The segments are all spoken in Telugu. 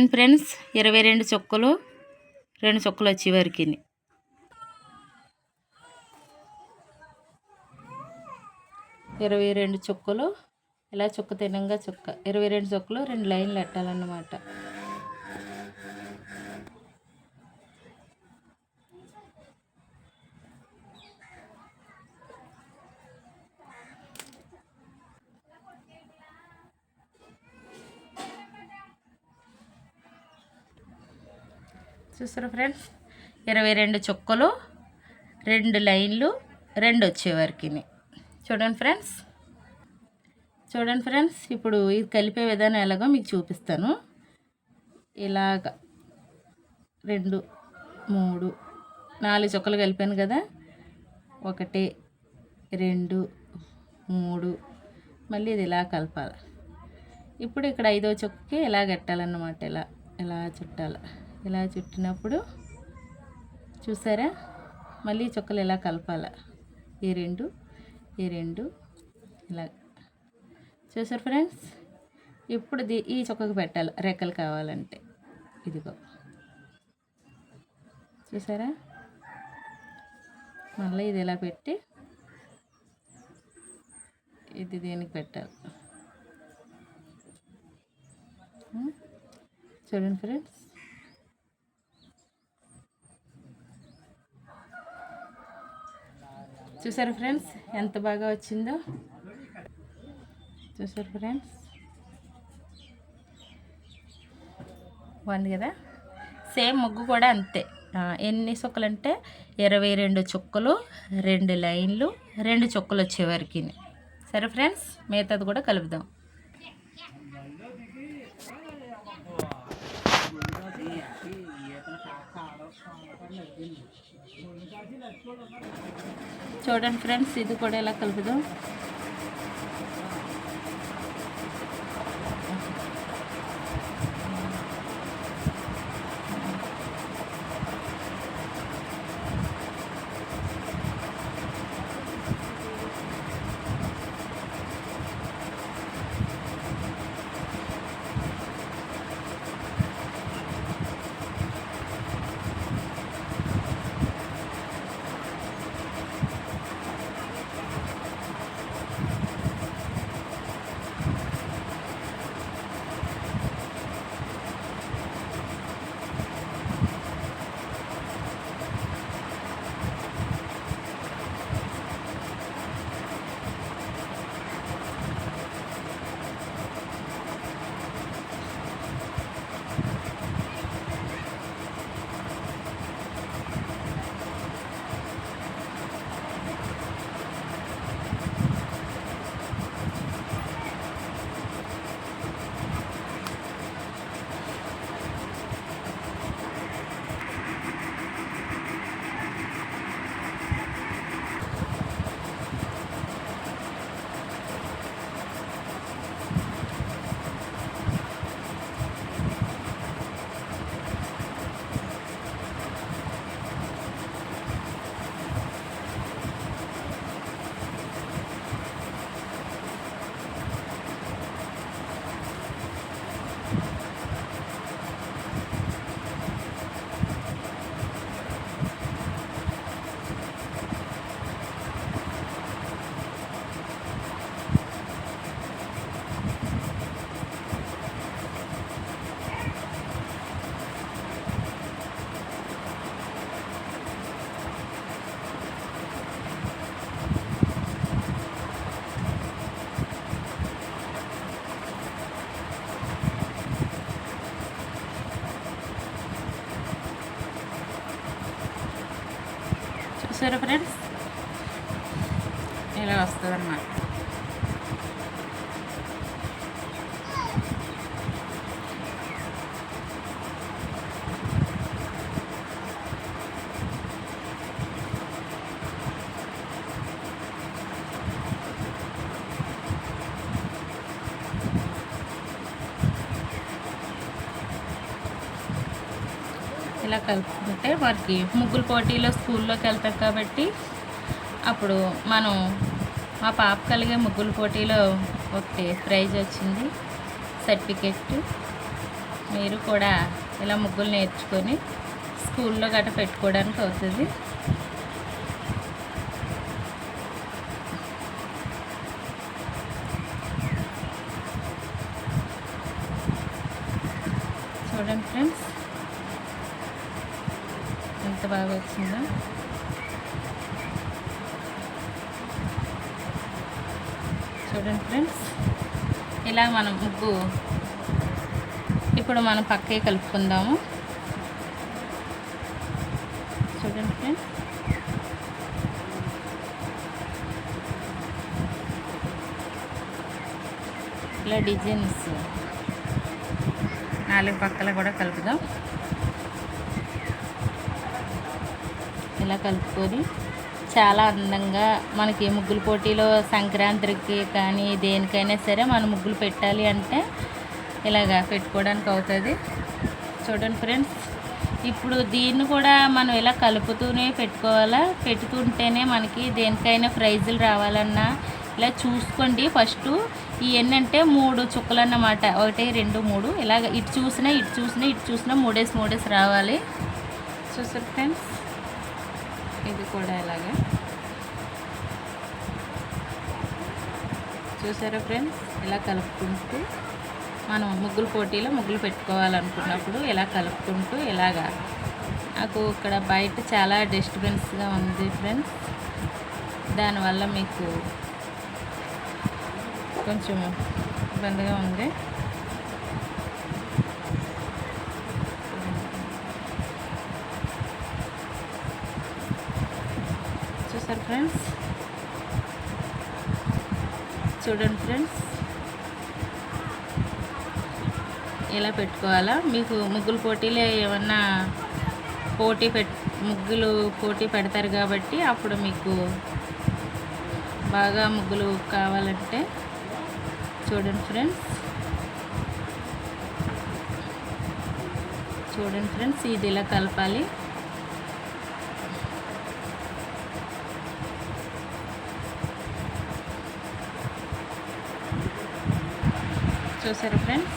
ఫ్రెండ్స్ 22 చుక్కలు 2 చుక్కలు వచ్చేవరకు 22 చుక్కలు ఇలా చుక్క తినంగా చుక్క 22 చుక్కలు 2 లైన్లు పెట్టాలన్నమాట. చూసారా ఫ్రెండ్స్ 22 చుక్కలు 2 లైన్లు 2 వచ్చేవరకు చూడండి ఫ్రెండ్స్ ఇప్పుడు ఇది కలిపే విధానం ఎలాగో మీకు చూపిస్తాను. ఇలాగ 2 3 4 చుక్కలు కలిపాను కదా, 1 2 3 మళ్ళీ ఇది ఇలా కలపాలి. ఇప్పుడు ఇక్కడ 5వ చుక్కకి ఇలా కట్టాలన్నమాట. ఇలా చుట్టాలి. ఇలా చుట్టినప్పుడు చూసారా మళ్ళీ చుక్కలు ఇలా కలపాలి. ఈ రెండు ఇలా చూసారు ఫ్రెండ్స్. ఇప్పుడు ఈ చుక్కకు పెట్టాలి రెక్కలు కావాలంటే. ఇదిగో చూసారా, మళ్ళీ ఇది ఇలా పెట్టి ఇది దీనికి పెట్టాలి. చూడండి ఫ్రెండ్స్, చూసారు ఫ్రెండ్స్ ఎంత బాగా వచ్చిందో. చూసారు ఫ్రెండ్స్ బాగుంది కదా. సేమ్ ముగ్గు కూడా అంతే. ఎన్ని చుక్కలు అంటే 22 చుక్కలు 2 లైన్లు 2 చుక్కలు వచ్చేవరకు. సరే ఫ్రెండ్స్, మిగతాది కూడా కలుపుదాం. చూడండి ఫ్రెండ్స్, ఇది కూడా ఎలా కలుపుదాం. చూసారా ఫ్రెండ్స్, ఇలా వస్తుంది అన్నమాట. ఇలా కలుపుకుంటే వారికి ముగ్గుల పోటీలో స్కూల్లోకి వెళ్తాం కాబట్టి అప్పుడు మనం మా పాప కలిగే ముగ్గుల పోటీలో ఒకటి ప్రైజ్ వచ్చింది, సర్టిఫికెట్. మీరు కూడా ఇలా ముగ్గులు నేర్చుకొని స్కూల్లో గట్రా పెట్టుకోవడానికి అవుతుంది. చూడండి ఫ్రెండ్స్ ఎంత బాగా వచ్చిందో. చూడండి ఫ్రెండ్స్ ఇలా మనం ముగ్గు ఇప్పుడు మనం పక్కే కలుపుకుందాము. చూడండి ఫ్రెండ్స్ ఇలా డిజైన్స్ 4 పక్కల కూడా కలుపుదాం. ఇలా కలుపుకొని చాలా అందంగా మనకి ముగ్గుల పోటీలో సంక్రాంతికి కానీ దేనికైనా సరే మనం ముగ్గులు పెట్టాలి అంటే ఇలాగా పెట్టుకోవడానికి అవుతుంది. చూడండి ఫ్రెండ్స్ ఇప్పుడు దీన్ని కూడా మనం ఇలా కలుపుతూనే పెట్టుకోవాలా. పెట్టుకుంటేనే మనకి దేనికైనా ప్రైజులు రావాలన్నా ఇలా చూసుకోండి. ఫస్ట్ ఇవన్నీ 3 చుక్కలు అన్నమాట. 1 2 3 ఇలాగ ఇటు చూసినా 3 రావాలి. చూసారు ఫ్రెండ్స్ ఇది కూడా ఇలాగా చూసారా ఫ్రెండ్స్ ఇలా కలుపుకుంటూ మనం ముగ్గుల పోటీలో ముగ్గులు పెట్టుకోవాలనుకున్నప్పుడు ఇలా కలుపుకుంటూ ఇలాగా. నాకు ఇక్కడ బయట చాలా డిస్టర్బెన్స్గా ఉంది ఫ్రెండ్స్, దానివల్ల మీకు కొంచెం ఇబ్బందిగా ఉంది. చూసారు ఫ్రెండ్స్ చూడండి ఫ్రెండ్స్ ఇలా పెట్టుకోవాలా. మీకు ముగ్గులు పోటీలో ఏమన్నా ముగ్గులు పోటీ పెడతారు కాబట్టి అప్పుడు మీకు బాగా ముగ్గులు కావాలంటే చూడండి ఫ్రెండ్స్ ఇది ఇలా కలపాలి. చూసారా ఫ్రెండ్స్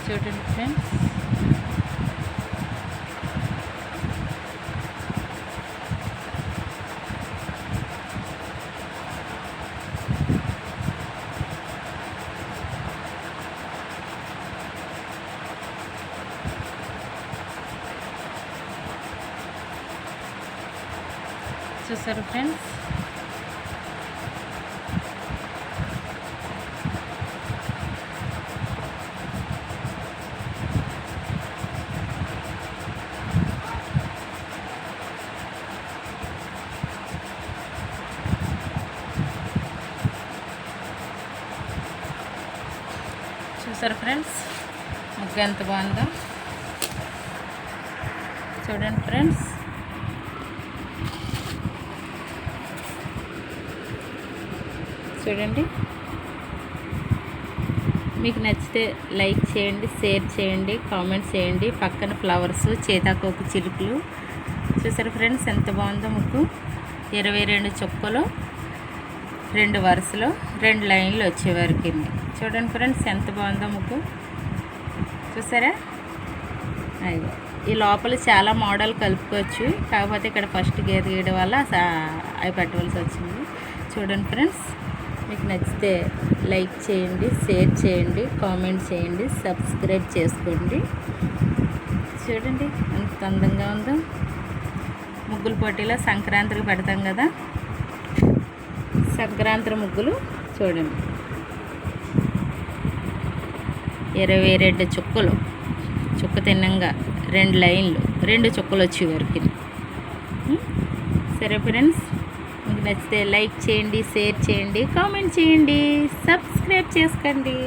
చూడండి ఫ్రెండ్స్ చూసారు ఫ్రెండ్స్ ముగ్గు ఎంత బాగుందో చూడండి ఫ్రెండ్స్. చూడండి మీకు నచ్చితే లైక్ చేయండి, షేర్ చేయండి, కామెంట్స్ చేయండి. పక్కన ఫ్లవర్స్, చేతాకోకు చిలుకలు చూసారు ఫ్రెండ్స్ ఎంత బాగుందో ముగ్గు. 22 చుక్కలు 2 వరుసలో 2 లైన్లు వచ్చేవరకు. చూడండి ఫ్రెండ్స్ ఎంత బాగుందో ముగ్గు చూసారా. అయ్యో ఈ లోపల చాలా మోడల్ కలుపుకోవచ్చు, కాకపోతే ఇక్కడ ఫస్ట్ గీయడం వల్ల అవి పెట్టవలసి వచ్చింది. చూడండి ఫ్రెండ్స్ మీకు నచ్చితే లైక్ చేయండి, షేర్ చేయండి, కామెంట్ చేయండి, సబ్స్క్రైబ్ చేసుకోండి. చూడండి ఎంత అందంగా ఉందో. ముగ్గుల పోటీలో సంక్రాంతికి పెడతాం కదా, సంక్రాంతి ముగ్గులు చూడండి 22 చుక్కలు, చుక్క తిన్నంగా 2 లైన్లు, 2 చుక్కలు వచ్చే వరకు. సరే ఫ్రెండ్స్, మీకు నచ్చితే లైక్ చేయండి, షేర్ చేయండి, కామెంట్ చేయండి, సబ్స్క్రైబ్ చేసుకోండి.